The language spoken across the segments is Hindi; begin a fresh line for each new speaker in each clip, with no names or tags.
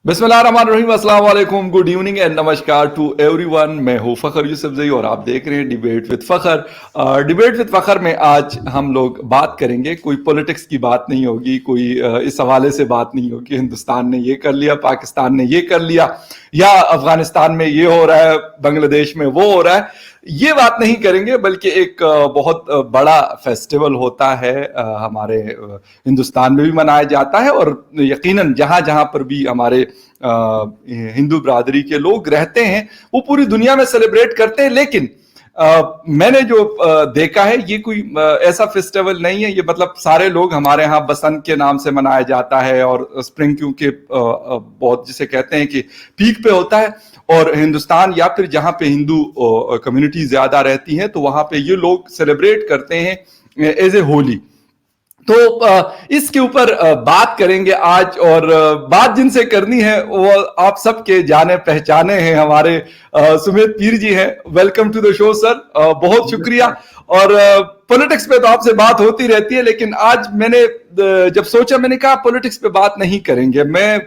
बिस्मिल्लाहिर्रहमानिर्रहीम, अस्सलाम वालेकुम, गुड इवनिंग एंड नमस्कार टू एवरीवन। मैं हूं फ़खर यूसुफजई और आप देख रहे हैं debate with Fakhar. Debate with Fakhar में आज हम लोग बात करेंगे, कोई पॉलिटिक्स की बात नहीं होगी, कोई इस हवाले से बात नहीं होगी हिंदुस्तान ने ये कर लिया, पाकिस्तान ने ये कर लिया, या अफगानिस्तान में ये हो रहा है, बांग्लादेश में वो हो रहा है। ये बात नहीं करेंगे, बल्कि एक बहुत बड़ा फेस्टिवल होता है, हमारे हिंदुस्तान में भी मनाया जाता है, और यकीनन जहां जहां पर भी हमारे हिंदू बिरादरी के लोग रहते हैं वो पूरी दुनिया में सेलिब्रेट करते हैं। लेकिन मैंने जो देखा है, ये कोई ऐसा फेस्टिवल नहीं है। ये मतलब सारे लोग, हमारे यहाँ बसंत के नाम से मनाया जाता है, और स्प्रिंग क्योंकि बहुत जिसे कहते हैं कि पीक पे होता है, और हिंदुस्तान या फिर जहां पे हिंदू कम्युनिटी ज्यादा रहती है तो वहां पे ये लोग सेलिब्रेट करते हैं एज ए होली। तो इसके ऊपर बात करेंगे आज, और बात जिनसे करनी है वो आप सबके जाने पहचाने हैं, हमारे सुमित पीर जी हैं। Welcome to the show sir, बहुत शुक्रिया। और पॉलिटिक्स पे तो आपसे बात होती रहती है, लेकिन आज मैंने जब सोचा, मैंने कहा पॉलिटिक्स पे बात नहीं करेंगे। मैं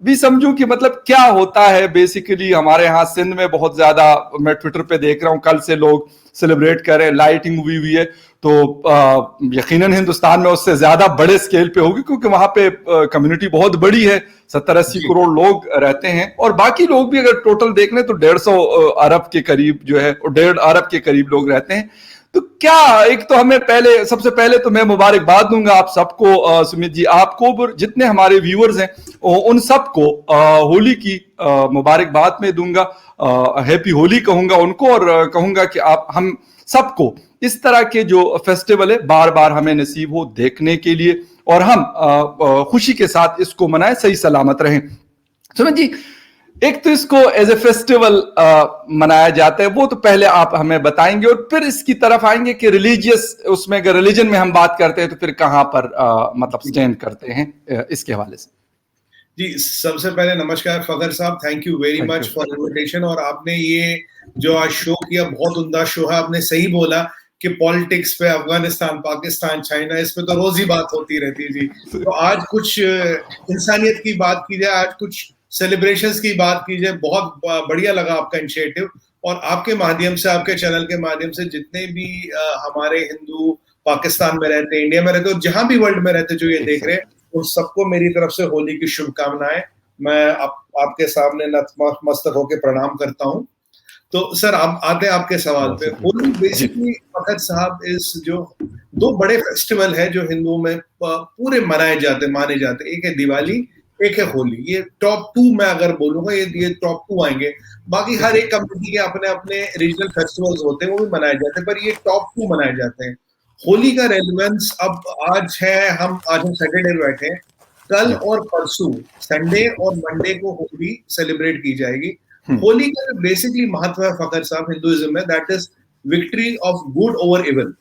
भी समझूं कि मतलब क्या होता है बेसिकली हमारे यहाँ सिंध में। बहुत ज्यादा मैं ट्विटर पे देख रहा हूँ, कल से लोग सेलिब्रेट कर रहे हैं, लाइटिंग हुई है। तो यकीनन हिंदुस्तान में उससे ज्यादा बड़े स्केल पे होगी, क्योंकि वहां पे कम्युनिटी बहुत बड़ी है, 70-80 करोड़ लोग रहते हैं, और बाकी लोग भी अगर टोटल देख लें तो 150 अरब के करीब जो है, 1.5 अरब के करीब लोग रहते हैं। तो क्या, एक तो हमें पहले, सबसे पहले तो मैं मुबारकबाद दूंगा आप सबको, सुमित जी, आपको, जितने हमारे व्यूअर्स हैं उन सबको होली की मुबारकबाद में दूंगा, हैप्पी होली कहूंगा उनको, और कहूंगा कि आप हम सबको इस तरह के जो फेस्टिवल है बार बार हमें नसीब हो देखने के लिए, और हम खुशी के साथ इसको मनाएं, सही सलामत रहें। सुमित जी, एक तो इसको एज ए फेस्टिवल मनाया जाता है, वो तो पहले आप हमें बताएंगे, और फिर इसकी तरफ आएंगे कि रिलीजियस, उसमें अगर रिलीजन में हम बात करते हैं तो फिर कहां पर मतलब स्टैंड करते हैं इसके हवाले से।
जी, सबसे पहले नमस्कार फखर साहब, thank you very much for invitation. और आपने ये जो आज शो किया, बहुत उम्दा शो है। आपने सही बोला कि पॉलिटिक्स पे, अफगानिस्तान, पाकिस्तान, चाइना, इस पे तो रोज ही बात होती रहती है जी। तो आज कुछ इंसानियत की बात की जाए, आज कुछ सेलिब्रेशंस की बात की जाए। बहुत बढ़िया लगा आपका इनिशिएटिव, और आपके माध्यम से, आपके चैनल के माध्यम से जितने भी हमारे हिंदू पाकिस्तान में रहते हैं, इंडिया में रहते हैं, और जहां भी वर्ल्ड में रहते हैं जो ये देख रहे हैं, उन सबको मेरी तरफ से होली की शुभकामनाएं। मैं आपके सामने नतमस्तक होकर प्रणाम करता हूं। तो सर, आप आते हैं आपके सवाल पे। होली बेसिकली फखर साहब इस जो दो बड़े फेस्टिवल है जो हिंदुओं में पूरे मनाए जाते, माने जाते। एक है दिवाली, एक है होली। ये टॉप 2 मैं अगर बोलूंगा, ये टॉप 2 आएंगे। बाकी हर एक कम्युनिटी के अपने अपने रीजनल फेस्टिवल्स होते हैं, वो भी मनाए जाते हैं, पर ये टॉप 2 मनाए जाते हैं। होली का रेलेवेंस अब आज हम सैटरडे बैठे हैं। कल और परसों, संडे और मंडे को होली सेलिब्रेट की जाएगी। होली का बेसिकली महत्व है फखर साहब हिंदुइज्म में, that is victory of good over evil.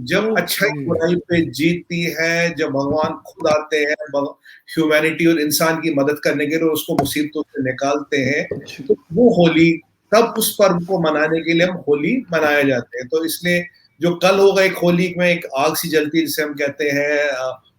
जब अच्छाई बुराई पे जीतती है, जब भगवान खुद आते हैं ह्यूमैनिटी और इंसान की मदद करने के लिए, उसको मुसीबतों से निकालते हैं, तो वो होली, तब उस पर्व को मनाने के लिए हम होली मनाए जाते हैं। तो इसलिए जो कल होगा, एक होली में एक आग सी जलती है जिसे हम कहते हैं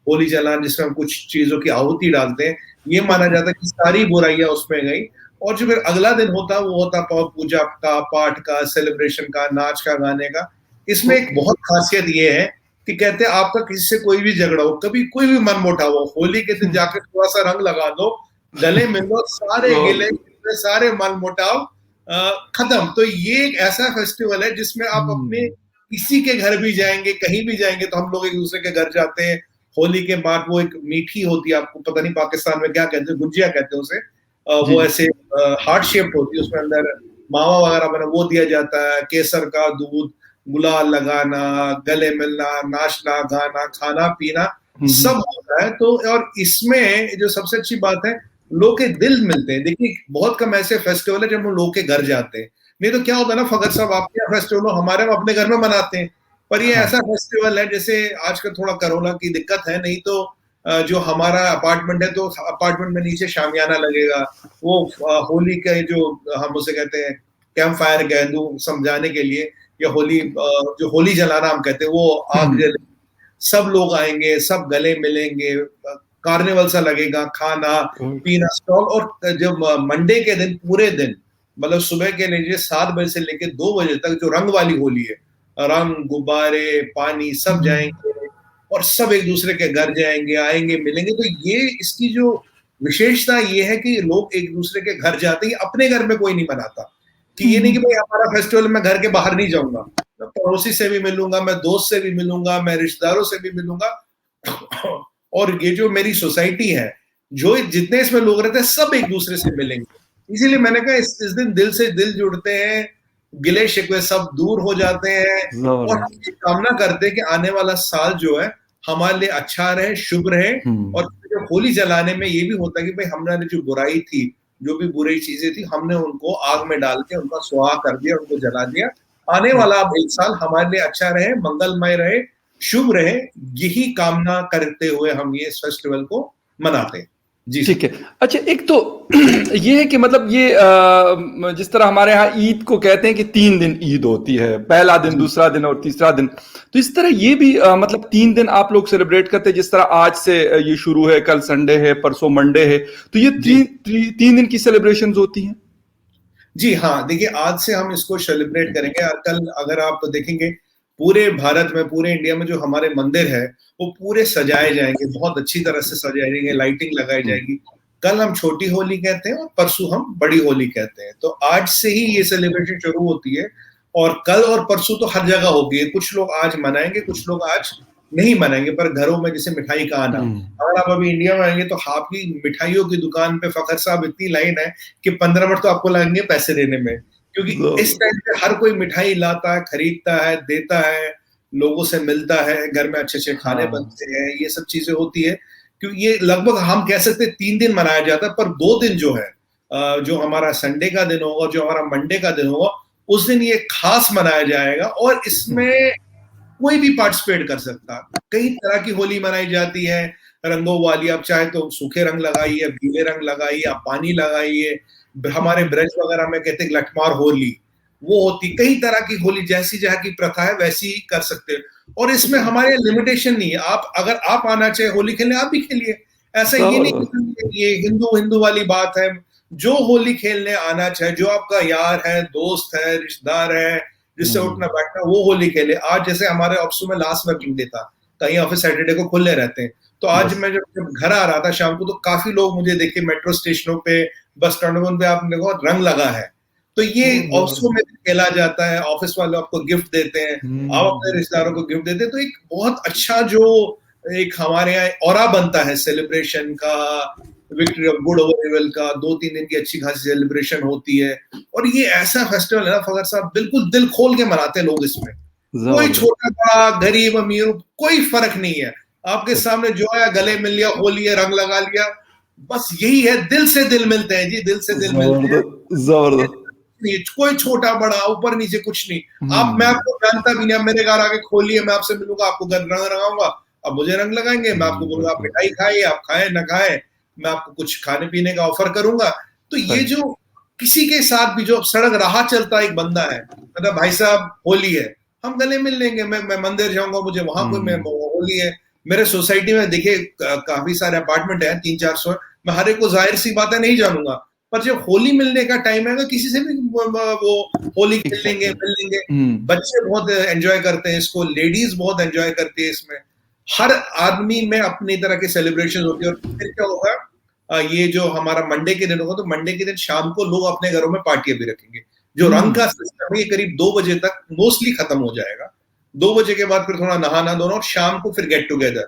होली जलान, जिसमें हम कुछ चीजों की आहुति डालते हैं। ये माना जाता है कि सारी बुराइयां उसमें गई। और जो फिर अगला दिन होता है, वो होता पूजा का, पाठ का, सेलिब्रेशन का, नाच का, गाने का। इसमें एक बहुत खासियत ये है कि कहते हैं आपका किसी से कोई भी झगड़ा हो, कभी कोई भी मन मुटाव हो, होली के दिन जाकर थोड़ा सा रंग लगा दो, गले मिल लो, सारे गिले, सारे मन मुटाव खत्म। तो ये एक ऐसा फेस्टिवल है जिसमें आप अपने किसी के घर भी जाएंगे, कहीं भी जाएंगे, तो हम लोग एक दूसरे के घर जाते हैं। होली के बाद वो एक मीठी होती है, आपको पता नहीं पाकिस्तान में क्या कहते हैं, गुजिया कहते हैं उसे। वो ऐसे हार्ट शेप्ड होती है, उसमें अंदर मावा वगैरह बना, वो दिया जाता है। केसर का दूध, गुलाल लगाना, गले मिलना, नाचना, गाना, खाना पीना सब होता है। तो और इसमें जो सबसे अच्छी बात है, लोग के दिल मिलते हैं। देखिए, बहुत कम ऐसे फेस्टिवल है जब हम लोग के घर जाते हैं। नहीं तो क्या होता है ना फखर साहब, आपके यहाँ फेस्टिवल हो, हमारे हम अपने घर में मनाते हैं। पर ये ऐसा फेस्टिवल है, जैसे आजकल थोड़ा कोरोना की दिक्कत है, नहीं तो जो हमारा अपार्टमेंट है, तो अपार्टमेंट में नीचे शामियाना लगेगा। वो होली का जो हम उसे कहते हैं कैंप फायर कह दूं समझाने के लिए, या होली जो होली जलाना हम कहते हैं, वो आग जले, सब लोग आएंगे, सब गले मिलेंगे, कार्निवल सा लगेगा, खाना पीना स्टॉल। और जब मंडे के दिन पूरे दिन मतलब सुबह के लीजिए 7 बजे से लेके 2 बजे तक जो रंग वाली होली है, रंग, गुब्बारे, पानी सब जाएंगे और सब एक दूसरे के घर जाएंगे, आएंगे, मिलेंगे। तो ये इसकी जो विशेषता ये है कि लोग एक दूसरे के घर जाते हैं, अपने घर में कोई नहीं मनाता। कि ये नहीं कि भाई हमारा फेस्टिवल मैं घर के बाहर नहीं जाऊंगा, मैं पड़ोसी से भी मिलूंगा, मैं दोस्त से भी मिलूंगा, मैं रिश्तेदारों से भी मिलूंगा। और ये जो मेरी सोसाइटी है, जो जितने इसमें लोग रहते हैं सब एक दूसरे से मिलेंगे। इसीलिए मैंने कहा इस दिन दिल से दिल जुड़ते हैं, गिले शिकवे सब दूर हो जाते हैं और हम ये कामना करते हैं कि आने वाला साल जो है हमारे लिए अच्छा रहे, शुभ रहे। और जो होली जलाने में ये भी होता है कि भाई हमने जो बुराई थी, जो भी बुरी चीजें थी, हमने उनको आग में डाल के उनका स्वाहा कर दिया, उनको जला दिया। आने वाला अब एक साल हमारे लिए अच्छा रहे, मंगलमय रहे, शुभ रहे, यही कामना करते हुए हम ये फेस्टिवल को मनाते हैं। जी
ठीक है। अच्छा, एक तो ये है कि मतलब ये जिस तरह हमारे यहाँ ईद को कहते हैं कि 3 दिन ईद होती है, पहला दिन, दूसरा दिन और तीसरा दिन, तो इस तरह ये भी मतलब 3 दिन आप लोग सेलिब्रेट करते हैं। जिस तरह आज से ये शुरू है, कल संडे है, परसों मंडे है, तो ये 3 दिन की सेलिब्रेशंस होती हैं।
जी हाँ, देखिए आज से हम इसको सेलिब्रेट करेंगे। कल अगर आप देखेंगे पूरे भारत में, पूरे इंडिया में जो हमारे मंदिर है वो पूरे सजाए जाएंगे, बहुत अच्छी तरह से सजाए जाएंगे, लाइटिंग लगाई जाएगी। कल हम छोटी होली कहते हैं और परसों हम बड़ी होली कहते हैं। तो आज से ही ये सेलिब्रेशन शुरू होती है और कल और परसों तो हर जगह होगी। कुछ लोग आज मनाएंगे, कुछ लोग आज नहीं मनाएंगे, पर घरों में जैसे मिठाई का आना, अगर आप अभी इंडिया में आएंगे तो आपकी मिठाइयों की दुकान पे फखर साहब इतनी लाइन है कि 15 मिनट तो आपको लगेंगे पैसे देने में, क्योंकि इस टाइम पे हर कोई मिठाई लाता है, खरीदता है, देता है, लोगों से मिलता है, घर में अच्छे अच्छे खाने बनते हैं, ये सब चीजें होती है। क्योंकि ये लगभग हम कह सकते हैं 3 दिन मनाया जाता है, पर 2 दिन जो है, जो हमारा संडे का दिन होगा और जो हमारा मंडे का दिन होगा, उस दिन ये खास मनाया जाएगा। और इसमें कोई भी पार्टिसिपेट कर सकता है। कई तरह की होली मनाई जाती है, रंगों वाली। आप चाहे तो सूखे रंग लगाइए, पीले रंग लगाइए, आप पानी लगाइए। हमारे ब्रज वगैरह में कहते हैं लठमार होली, वो होती। कई तरह की होली, जैसी जहाँ की प्रथा है वैसी ही कर सकते हैं। और इसमें हमारे लिमिटेशन नहीं है। आप अगर आप आना चाहिए होली खेलने, आप भी खेलिए। ऐसा ये नहीं कि ये हिंदू वाली बात है। जो होली खेलने आना चाहे, जो आपका यार है, दोस्त है, रिश्तेदार है, जिससे उठना बैठना, वो होली खेले। आज जैसे हमारे ऑफिस में लास्ट वर्किंग डे था, कहीं ऑफिस सैटरडे को खुले रहते हैं, तो आज मैं जब घर आ रहा था शाम को, तो काफी लोग मुझे देखे मेट्रो स्टेशनों पे, बस स्टैंडों पे, आपने देखो रंग लगा है। तो ये ऑफिसों में खेला जाता है, ऑफिस वाले आपको गिफ्ट देते हैं, आप अपने रिश्तेदारों को गिफ्ट देते हैं। तो एक बहुत अच्छा जो एक हमारे यहाँ ऑरा बनता है सेलिब्रेशन का, victory of good over evil का, 2-3 दिन की अच्छी खासी सेलिब्रेशन होती है। और ये ऐसा फेस्टिवल है ना फखर साहब, बिल्कुल दिल खोल के मनाते हैं लोग इसमें। कोई छोटा बड़ा, गरीब अमीर, कोई फर्क नहीं है। आपके सामने जो आया गले मिल लिया, होली है, रंग लगा लिया, बस यही है। दिल से दिल मिलते हैं जी, दिल से दिल मिलते हैं।
जबरदस्त।
कोई छोटा बड़ा, ऊपर नीचे कुछ नहीं। आप, मैं आपको जानता भी नहीं, आप मेरे घर आके खोलिए, मैं आपसे मिलूंगा, आपको घर रंग लगाऊंगा, आप मुझे रंग लगाएंगे, मैं आपको बोलूंगा आप मिठाई खाइए, आप खाए ना खाए, मैं आपको कुछ खाने पीने का ऑफर करूंगा। तो ये जो किसी के साथ भी जो सड़क राह चलता एक बंदा है, मतलब भाई साहब होली है, हम गले मिल लेंगे। मैं मंदिर जाऊंगा, मुझे वहां कोई होली है। मेरे सोसाइटी में देखिए काफी सारे अपार्टमेंट है, 300-400, मैं हर एक को जाहिर सी बात है नहीं जानूंगा, पर जब होली मिलने का टाइम है, किसी से भी वो होली खेल लेंगे, मिल लेंगे। बच्चे बहुत एंजॉय करते हैं इसको, लेडीज बहुत एंजॉय करती है इसमें। हर आदमी में अपनी तरह की सेलिब्रेशन होती है। और फिर क्या होगा, ये जो हमारा मंडे के दिन होगा, तो मंडे के दिन शाम को लोग अपने घरों में पार्टियां भी रखेंगे। जो रंग का सिस्टम है ये करीब 2 बजे तक मोस्टली खत्म हो जाएगा। 2 बजे के बाद फिर थोड़ा नहाना धोना, और शाम को फिर गेट टुगेदर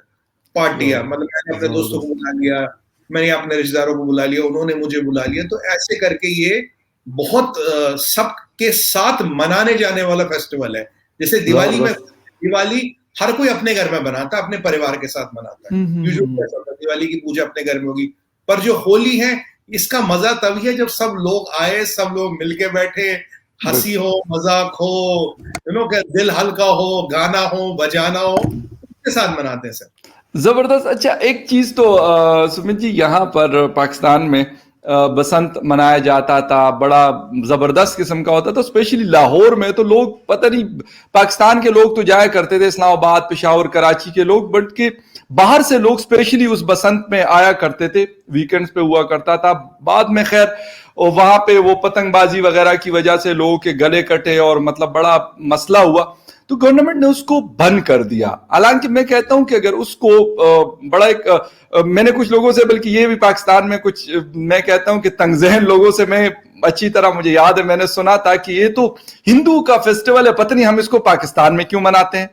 पार्टियां। मतलब मैंने अपने दोस्तों को बुला लिया, मैंने अपने रिश्तेदारों को बुला लिया, उन्होंने मुझे बुला लिया। तो ऐसे करके ये बहुत सबके साथ मनाने जाने वाला फेस्टिवल है। जैसे दिवाली में, दिवाली हर कोई अपने घर में बनाता है, अपने परिवार के साथ मनाता है। यूजुअली ऐसा होता है, दिवाली की पूजा अपने घर में होगी। पर जो होली है, इसका मजा तभी है जब सब लोग आए, सब लोग मिलके बैठे, हंसी हो, मजाक हो, दिल हल्का हो, गाना हो, बजाना हो, उसके साथ मनाते हैं सर।
जबरदस्त। अच्छा, एक चीज तो सुमित जी, यहाँ पर पाकिस्तान में बसंत मनाया जाता था, बड़ा जबरदस्त किस्म का होता था। स्पेशली लाहौर में तो लोग, पता नहीं, पाकिस्तान के लोग तो जाया करते थे, इस्लामाबाद, पेशावर, कराची के लोग, बट कि बाहर से लोग स्पेशली उस बसंत में आया करते थे, वीकेंड्स पे हुआ करता था। बाद में खैर वहां पे वो पतंगबाजी वगैरह की वजह से लोगों के गले कटे और मतलब बड़ा मसला हुआ, तो गवर्नमेंट ने उसको बंद कर दिया। हालांकि मैं कहता हूं कि अगर उसको बड़ा एक मैंने कुछ लोगों से, बल्कि ये भी पाकिस्तान में कुछ मैं कहता हूं कि तंगजहन लोगों से मैं अच्छी तरह मुझे याद है, मैंने सुना था कि ये तो हिंदू का फेस्टिवल है, पता नहीं हम इसको पाकिस्तान में क्यों मनाते हैं।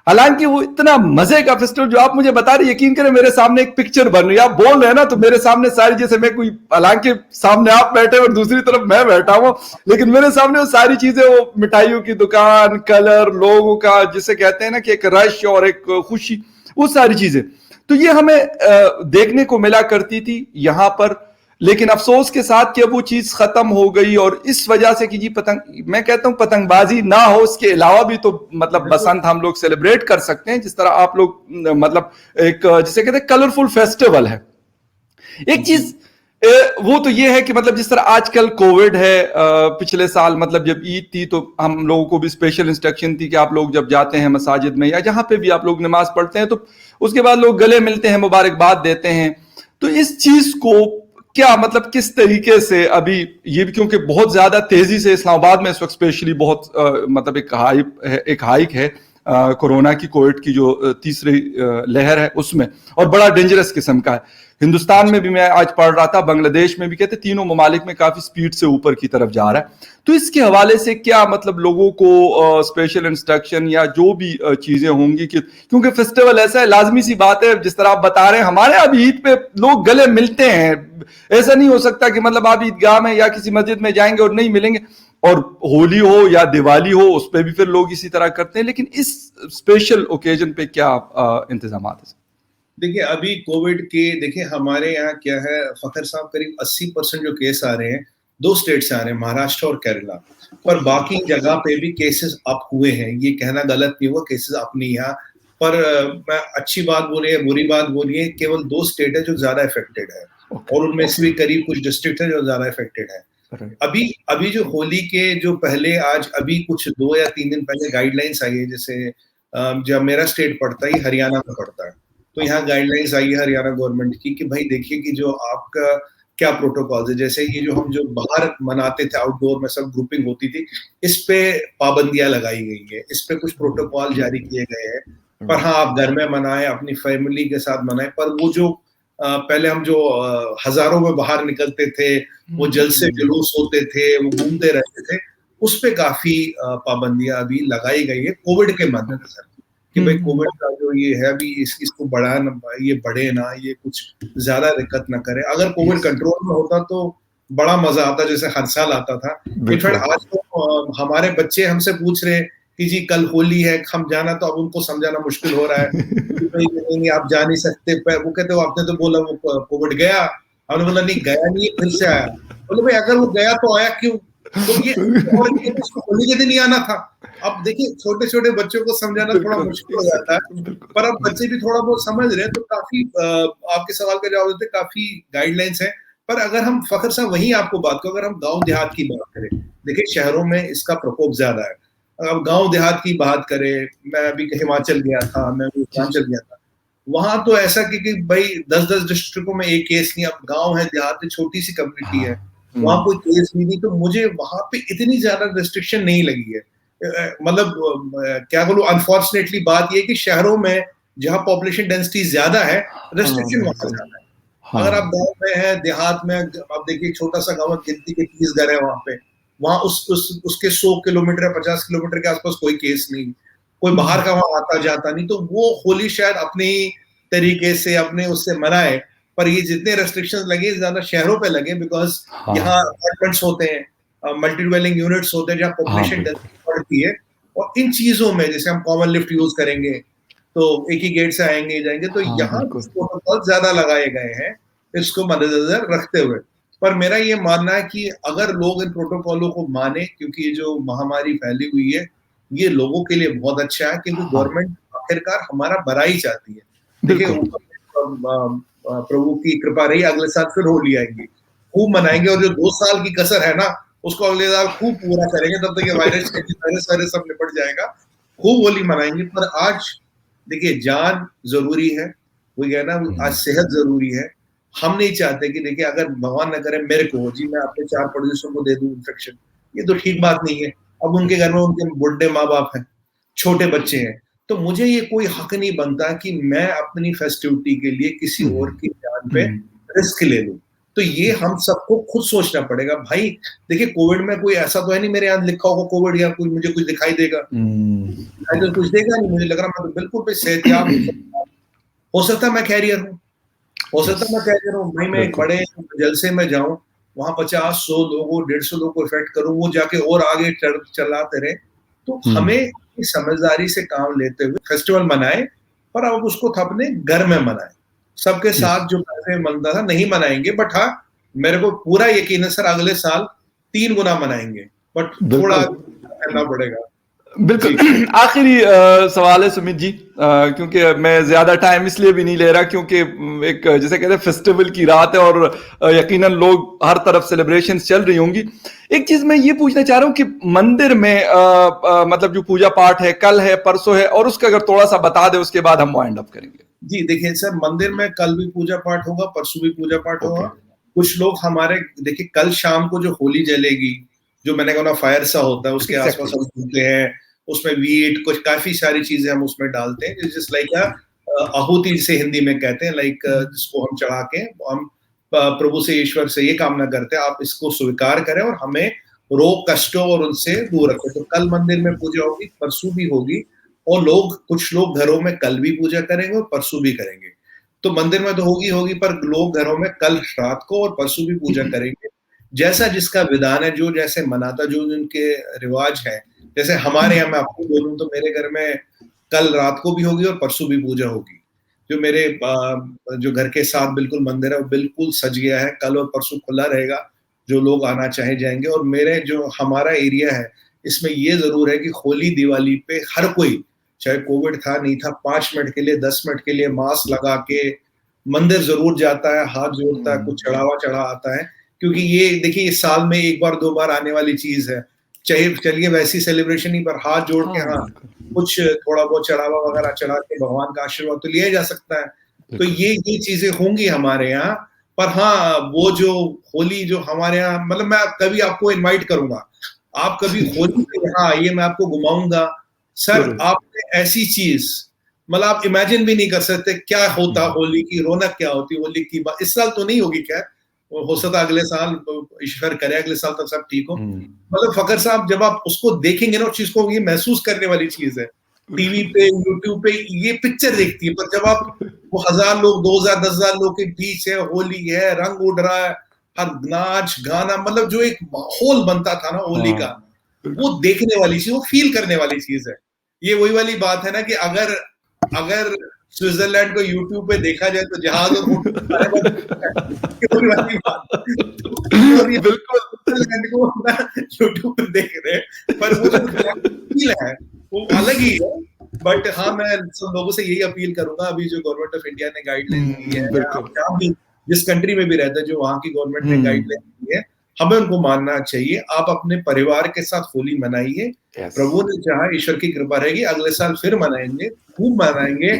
हालांकि वो इतना मजे का फेस्टिवल जो आप मुझे बता रहे, यकीन करें मेरे सामने एक पिक्चर बन रही है, आप बोल रहे हैं ना, तो मेरे सामने सारी, जैसे मैं कोई, हालांकि सामने आप बैठे और दूसरी तरफ मैं बैठा हूं, लेकिन मेरे सामने वो सारी चीजें, वो मिठाइयों की दुकान, कलर, लोगों का जिसे कहते हैं ना कि एक रश और एक खुशी, वो सारी चीजें, तो ये हमें देखने को मिला करती थी यहां पर। लेकिन अफसोस के साथ कि अब वो चीज खत्म हो गई, और इस वजह से कि जी पतंग, मैं कहता हूं पतंगबाजी ना हो, इसके अलावा भी तो मतलब बसंत हम लोग सेलिब्रेट कर सकते हैं, जिस तरह आप लोग मतलब एक जिसे कहते हैं कलरफुल फेस्टिवल है। एक चीज वो तो ये है कि मतलब जिस तरह आजकल कोविड है, पिछले साल मतलब जब ईद थी तो हम लोगों को भी स्पेशल इंस्ट्रक्शन थी कि आप लोग जब जाते हैं मसाजिद में या जहां पे भी आप लोग नमाज पढ़ते हैं, तो उसके बाद लोग गले मिलते हैं, मुबारकबाद देते हैं। तो इस चीज को क्या मतलब किस तरीके से अभी ये भी, क्योंकि बहुत ज्यादा तेजी से इस्लामाबाद में इस वक्त स्पेशली बहुत मतलब एक हाइक है कोरोना की, कोविड की जो तीसरी लहर है उसमें, और बड़ा डेंजरस किस्म का है। हिंदुस्तान में भी मैं आज पढ़ रहा था, बांग्लादेश में भी कहते तीनों ममालिक में काफी स्पीड से ऊपर की तरफ जा रहा है। तो इसके हवाले से क्या मतलब लोगों को स्पेशल इंस्ट्रक्शन या जो भी चीजें होंगी कि, क्योंकि फेस्टिवल ऐसा है, लाजमी सी बात है जिस तरह आप बता रहे हैं, हमारे अब ईद पे लोग गले मिलते हैं, ऐसा नहीं हो सकता कि मतलब आप ईदगाह में या किसी मस्जिद में जाएंगे और नहीं मिलेंगे। और होली हो या दिवाली हो, उस पर भी फिर लोग इसी तरह करते हैं, लेकिन इस स्पेशल ओकेजन पे क्या इंतजाम है?
देखिए अभी कोविड के, देखिए हमारे यहाँ क्या है फखर साहब, करीब 80% जो केस आ रहे हैं 2 स्टेट से आ रहे हैं, महाराष्ट्र और केरला, पर बाकी जगह पे भी केसेस अप हुए हैं। ये कहना गलत नहीं हुआ, केसेस अप नहीं यहाँ पर। मैं अच्छी बात बोलिए बुरी बात बोलिए, केवल 2 स्टेट है जो ज्यादा इफेक्टेड है, और उनमें से भी करीब कुछ डिस्ट्रिक्ट है जो ज्यादा इफेक्टेड है। अभी जो होली के जो पहले, आज अभी कुछ 2 या 3 दिन पहले गाइडलाइंस आई है, जैसे जब मेरा स्टेट पड़ता है हरियाणा में पड़ता है, तो यहाँ गाइडलाइंस आई है हरियाणा गवर्नमेंट की कि भाई देखिए कि जो आपका क्या प्रोटोकॉल है, जैसे ये जो हम जो बाहर मनाते थे आउटडोर में सब ग्रुपिंग होती थी, इस पे पाबंदियां लगाई गई है, इस पे कुछ प्रोटोकॉल जारी किए गए हैं। पर हाँ, आप घर में मनाएं, अपनी फैमिली के साथ मनाएं, पर वो जो पहले हम जो हजारों में बाहर निकलते थे, वो जल से जुलूस होते थे, वो घूमते रहते थे, उस पे काफी पाबंदियां अभी लगाई गई है कोविड के मद्देनजर, कि भाई कोविड का जो ये है अभी इसको बढ़ा ना, ये बढ़े ना, ये कुछ ज्यादा दिक्कत ना करे। अगर कोविड कंट्रोल में होता तो बड़ा मजा आता, जैसे हर साल आता था। इनफैक्ट आज तो हमारे बच्चे हमसे पूछ रहे हैं कि जी कल होली है, हम जाना, तो अब उनको समझाना मुश्किल हो रहा है कि भाई नहीं आप जा नहीं सकते। वो कहते हो आपने तो बोला वो कोविड गया, हमने बोला नहीं गया नहीं, फिर से आया। बोले भाई अगर वो गया तो आया क्यों? तो ये होली के दिन ही आना था। अब देखिए छोटे छोटे बच्चों को समझाना थोड़ा मुश्किल हो जाता है, पर अब बच्चे भी थोड़ा बहुत समझ रहे हैं, तो काफी आपके सवाल का जवाब देते काफी गाइडलाइंस है। पर अगर हम फखर साहब वही आपको बात को, अगर हम गांव देहात की बात करें, देखिए शहरों में इसका प्रकोप ज्यादा है। अब गांव देहात की बात करें, मैं अभी हिमाचल गया था, मैं उत्तरांचल गया था, वहां तो ऐसा कि भाई 10-10 डिस्ट्रिक्टों में एक केस नहीं। अब गांव है, देहात है, छोटी सी कम्युनिटी है, वहां कोई केस नहीं, तो मुझे वहां पे इतनी ज्यादा रिस्ट्रिक्शन नहीं लगी है। मतलब क्या बोलूं, अनफॉर्चुनेटली बात ये कि शहरों में जहां पॉपुलेशन डेंसिटी ज्यादा है, रिस्ट्रिक्शन वहां ज्यादा है। अगर आप गांव में है, देहात में, आप देखिए छोटा सा गांव, गिनती के 30 घर है वहां पे, वहां उसके 100 किलोमीटर या 50 किलोमीटर के आसपास कोई केस नहीं, कोई बाहर का वहां आता जाता नहीं, तो वो होली शायद अपने तरीके से अपने उससे मनाए। पर ये जितने रेस्ट्रिक्शंस लगे ज्यादा शहरों पे लगे, बिकॉज यहाँ अपार्टमेंट्स होते हैं, मल्टी ड्वेलिंग यूनिट्स होते हैं, जहाँ पॉपुलेशन डेंसिटी बढ़ती है, और इन चीजों में जैसे हम कॉमन लिफ्ट यूज करेंगे तो एक ही गेट से आएंगे जाएंगे, तो यहाँ प्रोटोकॉल ज्यादा लगाए गए हैं इसको मद्देनजर रखते हुए। पर मेरा ये मानना है कि अगर लोग इन प्रोटोकॉलों को माने, क्योंकि ये जो महामारी फैली हुई है ये लोगों के लिए बहुत अच्छा है, क्योंकि गवर्नमेंट आखिरकार हमारा भलाई चाहती है। देखिए प्रभु की कृपा रही, अगले साल फिर होली आएंगी, खूब मनाएंगे, और जो 2 साल की कसर है ना उसको अगले साल खूब पूरा करेंगे, तब तक ये वायरस वायरस सब निपट जाएगा, खूब होली मनाएंगे। पर आज देखिए जान जरूरी है, वो कहना आज सेहत जरूरी है। हम नहीं चाहते कि देखिए अगर भगवान न करे मेरे को जी मैं अपने 4 पड़ोसियों को दे दूं इन्फेक्शन, ये तो ठीक बात नहीं है। अब उनके घर में उनके बुढ़े माँ बाप हैं, छोटे बच्चे हैं, तो मुझे ये कोई हक नहीं बनता कि मैं अपनी फेस्टिविटी के लिए किसी और की जान पे रिस्क ले लूं। तो ये हम सबको खुद सोचना पड़ेगा भाई। देखिए कोविड में कोई ऐसा तो है नहीं मेरे यहाँ लिखा होगा कोविड या कोई मुझे कुछ दिखाई देगा, तो कुछ देगा नहीं। मुझे लग रहा मैं तो बिल्कुल भी सेहतयाब हो सकता मैं कैरियर हूँ, हो सकता मैं कैरियर हूँ भाई। मैं एक बड़े जलसे में जाऊं, वहां 50-100 लोगों 150 लोगों को इफेक्ट करूं, वो जाके और आगे चलाते रहे। तो हमें समझदारी से काम लेते हुए फेस्टिवल मनाए, पर अब उसको अपने घर में मनाए। सबके साथ जो पहले मनता था नहीं मनाएंगे, बट हाँ मेरे को पूरा यकीन है सर अगले साल 3 गुना मनाएंगे, बट थोड़ा करना पड़ेगा।
बिल्कुल। आखिरी सवाल है सुमित जी, क्योंकि मैं ज्यादा टाइम इसलिए भी नहीं ले रहा क्योंकि एक जैसे कहते हैं फेस्टिवल की रात है और यकीनन लोग हर तरफ सेलिब्रेशंस चल रही होंगी। एक चीज मैं ये पूछना चाह रहा हूँ कि मंदिर में मतलब जो पूजा पाठ है कल है परसों है, और उसका अगर थोड़ा सा बता दे उसके बाद हम वाइंड अप करेंगे।
जी देखिए सर, मंदिर में कल भी पूजा पाठ होगा, परसों भी पूजा पाठ होगा। कुछ लोग हमारे देखिए कल शाम को जो होली जलेगी, जो मैंने कहा ना फायर सा होता है, उसके आसपास हम घूमते हैं, उसमें वीट कुछ काफी सारी चीजें हम उसमें डालते हैं, जस्ट लाइक आहुति से हिंदी में कहते हैं, लाइक जिसको हम चढ़ा के हम प्रभु से ईश्वर से ये कामना करते हैं आप इसको स्वीकार करें और हमें रोग कष्टों और उनसे दूर रखें। तो कल मंदिर में पूजा होगी, परसों भी होगी, और कुछ लोग घरों में कल भी पूजा करेंगे और परसों भी करेंगे। तो मंदिर में तो होगी, पर लोग घरों में कल रात को और परसों भी पूजा करेंगे, जैसा जिसका विधान है, जो जैसे मनाता, जो उनके रिवाज है। जैसे हमारे यहाँ मैं आपको बोलूं तो मेरे घर में कल रात को भी होगी और परसों भी पूजा होगी। जो मेरे जो घर के साथ बिल्कुल मंदिर है वो बिल्कुल सज गया है, कल और परसों खुला रहेगा, जो लोग आना चाहे जाएंगे। और मेरे जो हमारा एरिया है इसमें ये जरूर है कि होली दिवाली पे हर कोई, चाहे कोविड था नहीं था, 5 मिनट के लिए 10 मिनट के लिए मास्क लगा के मंदिर जरूर जाता है, हाथ जोड़ता है, कुछ चढ़ा आता है, क्योंकि ये देखिए इस साल में 1 बार 2 बार आने वाली चीज है। चाहे चलिए वैसी सेलिब्रेशन ही, पर हाथ जोड़ के हाँ कुछ थोड़ा बहुत चढ़ावा वगैरह चढ़ा के भगवान का आशीर्वाद तो लिया जा सकता है। तो ये चीजें होंगी हमारे यहाँ। पर हाँ वो जो होली जो हमारे यहाँ, मतलब मैं कभी आपको इनवाइट करूंगा, आप कभी होली पे यहाँ आइए, मैं आपको घुमाऊंगा सर। आपने ऐसी चीज मतलब आप इमेजिन भी नहीं कर सकते क्या होता, होली की रौनक क्या होती, होली की बात इस साल तो नहीं होगी, खैर हो सकता अगले साल, ईश्वर करे अगले साल तक सब ठीक हो। मतलब फकर साहब जब आप उसको देखेंगे ना उस चीज को, ये महसूस करने वाली चीज है। टीवी पे यूट्यूब पे ये पिक्चर देखती है, पर जब आप वो 1000 लोग 2000 10,000 लोग के बीच है, होली है, रंग उड़ रहा है, हर नाच गाना, मतलब जो एक माहौल बनता था ना होली का, वो देखने वाली चीज, वो फील करने वाली चीज है। ये वही वाली बात है ना कि अगर स्विट्जरलैंड को यूट्यूब पे देखा जाए तो जहाज बिल्कुल यूट्यूब पे देख रहे हैं, पर वो जो फील है वो अलग ही है। बट हाँ मैं सब लोगों से यही अपील करूंगा, अभी जो गवर्नमेंट ऑफ इंडिया ने गाइडलाइन दी है, आप जहाँ भी जिस कंट्री में भी रहते हैं, जो वहाँ की गवर्नमेंट ने गाइडलाइन दी है, हमें उनको मानना चाहिए। आप अपने परिवार के साथ होली मनाइए, प्रभु ने चाहा, ईश्वर की कृपा रहेगी, अगले साल फिर मनाएंगे, खूब मनाएंगे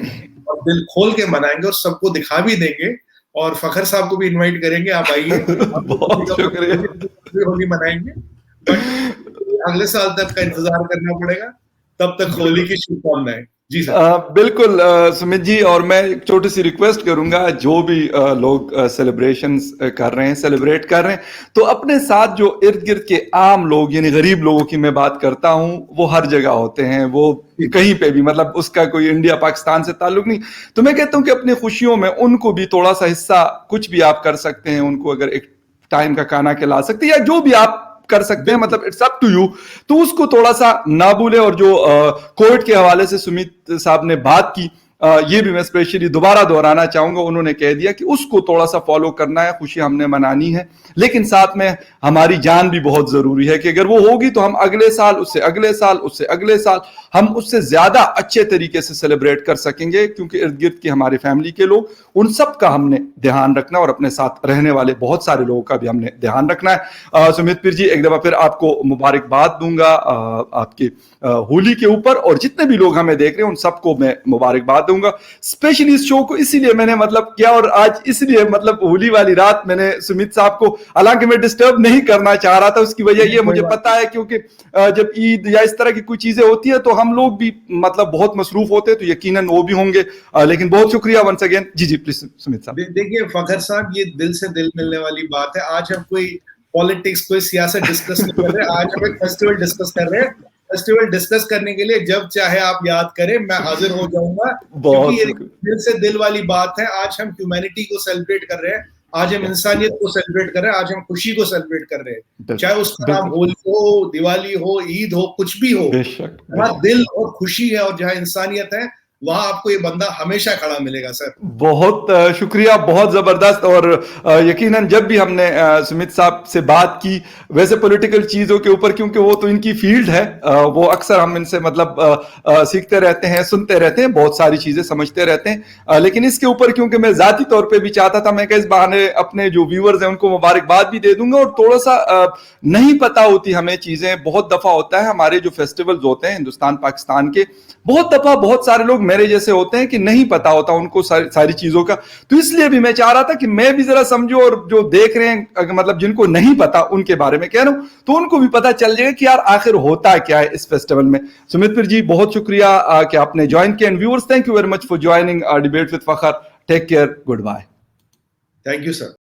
और दिल खोल के मनाएंगे और सबको दिखा भी देंगे। और फखर साहब को भी इनवाइट करेंगे, आप आइए, बहुत शुक्रिया, होली मनाएंगे। बट अगले साल तक का इंतजार करना पड़ेगा, तब तक होली की शुभकामनाएं। जी सर।
बिल्कुल सुमित जी, और मैं एक छोटी सी रिक्वेस्ट करूंगा, जो भी लोग सेलिब्रेशंस कर रहे हैं, सेलिब्रेट कर रहे हैं, तो अपने साथ जो इर्द गिर्द के आम लोग यानी गरीब लोगों की मैं बात करता हूं, वो हर जगह होते हैं, वो कहीं पे भी, मतलब उसका कोई इंडिया पाकिस्तान से ताल्लुक नहीं। तो मैं कहता हूं कि अपनी खुशियों में उनको भी थोड़ा सा हिस्सा, कुछ भी आप कर सकते हैं, उनको अगर एक टाइम का खाना खिला सकते हैं या जो भी आप कर सकते हैं, मतलब इट्स अप टू यू, तो उसको थोड़ा सा ना भूले। और जो कोविड के हवाले से सुमित साहब ने बात की, ये भी मैं स्पेशली दोबारा दोहराना चाहूंगा, उन्होंने कह दिया कि उसको थोड़ा सा फॉलो करना है, खुशी हमने मनानी है, लेकिन साथ में हमारी जान भी बहुत जरूरी है कि अगर वो होगी तो हम अगले साल, उससे अगले साल, उससे अगले साल हम उससे ज्यादा अच्छे तरीके से सेलिब्रेट कर सकेंगे, क्योंकि इर्द गिर्द की हमारी फैमिली के लोग, उन सब का हमने ध्यान रखना और अपने साथ रहने वाले बहुत सारे लोगों का भी हमने ध्यान रखना है। सुमित पीर जी, एक दफा फिर आपको मुबारकबाद दूंगा आपके होली के ऊपर, और जितने भी लोग हमें देख रहे हैं उन सबको मैं मुबारकबाद दूंगा। स्पेशली इस शो को इसीलिए मैंने मतलब किया, और आज इसलिए मतलब होली वाली रात मैंने सुमित साहब को, हालांकि मैं डिस्टर्ब नहीं करना चाह रहा था, उसकी वजह ये मुझे पता है क्योंकि जब ईद या इस तरह की कोई चीजें होती है तो हम लोग भी मतलब बहुत मसरूफ होते हैं, तो यकीनन वो भी होंगे। लेकिन बहुत शुक्रिया वंस अगेन। जी जी प्लीज सुमित साहब।
देखिए फखर साहब, ये दिल से दिल मिलने वाली बात है। आज हम कोई पॉलिटिक्स, कोई सियासत डिस्कस नहीं कर रहे, आज हम एक फेस्टिवल डिस्कस कर रहे हैं। फेस्टिवल डिस्कस करने के लिए जब चाहे आप याद करें, मैं हाजिर हो जाऊंगा, क्योंकि ये दिल से दिल वाली बात है। आज हम ह्यूमैनिटी को सेलिब्रेट कर रहे हैं, आज हम इंसानियत को सेलिब्रेट कर रहे हैं, आज हम खुशी को सेलिब्रेट कर रहे हैं। चाहे उसका नाम होली हो, दिवाली हो, ईद हो, कुछ भी हो, जहाँ दिल और खुशी है और जहाँ इंसानियत है, वहां आपको ये बंदा हमेशा खड़ा मिलेगा सर।
बहुत शुक्रिया, बहुत जबरदस्त। और यकीनन जब भी हमने सुमित साहब से बात की वैसे पॉलिटिकल चीजों के ऊपर, क्योंकि वो तो इनकी फील्ड है, वो अक्सर हम इनसे मतलब सीखते रहते हैं, सुनते रहते हैं, बहुत सारी चीजें समझते रहते हैं। लेकिन इसके ऊपर क्योंकि मैं जाती तौर पे भी चाहता था, मैं इस बहाने अपने जो व्यूअर्स हैं उनको मुबारकबाद भी दे दूंगा। और थोड़ा सा नहीं पता होती हमें चीजें, बहुत दफा होता है हमारे जो फेस्टिवल्स होते हैं हिंदुस्तान पाकिस्तान के, बहुत दफा बहुत सारे लोग मेरे जैसे होते हैं कि नहीं पता होता उनको सारी चीजों का। तो इसलिए भी मैं चाह रहा था कि मैं भी जरा समझूं, और जो देख रहे हैं मतलब जिनको नहीं पता उनके बारे में कह रहा हूं, तो उनको भी पता चल जाएगा कि यार आखिर होता क्या है इस फेस्टिवल में। सुमित जी बहुत शुक्रिया कि आपने ज्वाइन किया। And viewers, thank you very much for joining debate with Fakhar. Take care, good bye.
Thank you sir.